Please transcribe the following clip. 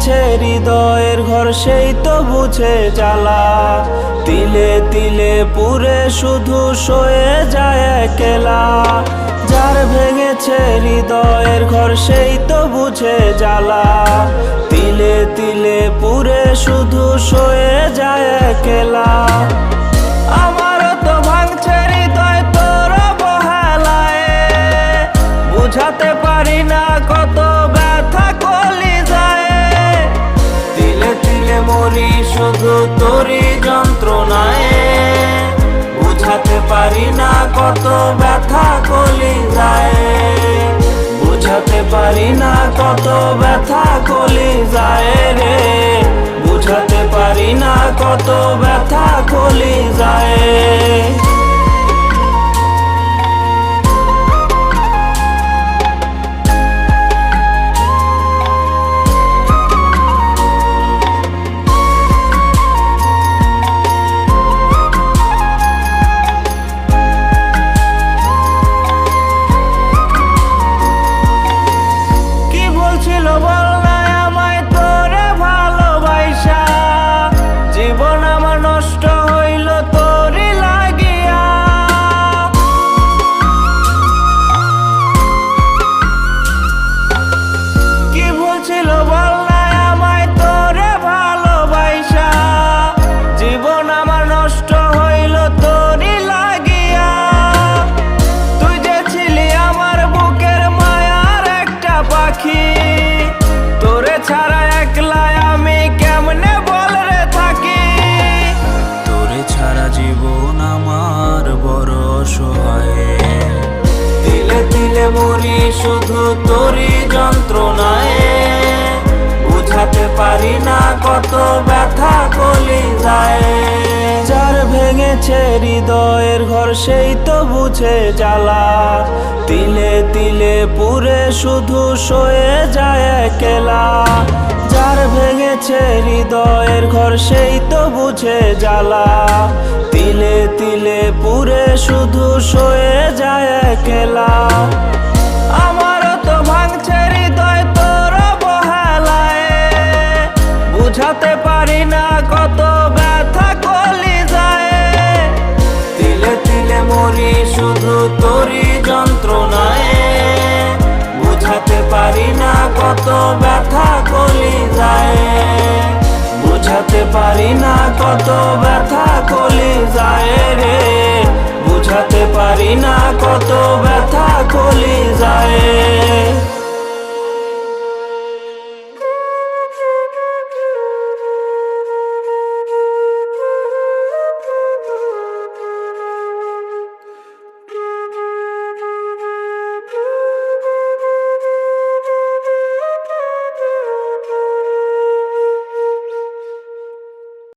ভেঙেছে হৃদয়ের ঘর সেই তো বুঝে জ্বালা। তিলে তিলে পুরে শুধু সয়ে যায় একলা। যার ভেঙেছে হৃদয়ের ঘর সেই তো বুঝে জ্বালা। তিলে তিলে পুরে শুধু সয়ে যায় একলা। আমারও তো ভাঙছে হৃদয় তোর অবহেলায়, বুঝাতে পারি না কত ব্যথা কলিজায়। তিলে তিলে মরি শুধু তোরই যন্ত্রণায়, বুঝাতে পারি না কত ব্যথা কলিজায়। বুঝাতে পারি না কত ব্যথা কলিজায় রে, বুঝাতে পারি না কত ব্যথা কলিজায়। ছাড়া একলা আমি কেমনে বল রে থাকি। তোরে ছাড়া জীবন আমার বড় অসহায়। তিলে তিলে মরি শুধু তোরই যন্ত্রণায়, বুঝাতে পারি না কত ব্যথা কলিজায়। যার ভেঙেছে হৃদয়ের ঘর সেই তো বুঝে জ্বালা। তিলে তিলে পুরে শুধু সয়ে যায় একলা। যার ভেঙেছে হৃদয়ের ঘর সেই তো বুঝে জ্বালা। তিলে তিলে পুরে শুধু সয়ে যায় একলা। আমারও তো ভাঙছে হৃদয় তোর অবহেলায়, বুঝাতে পারি না কত ব্যথা কলিজায়। তিলে তিলে মরি শুধু তোরই যন্ত্রণায়, বুঝাতে পারি না কত ব্যথা কলিজায়। বুঝাতে পারি না কত ব্যথা কলিজায় রে, বুঝাতে পারি না কত ব্যথা কলিজায়।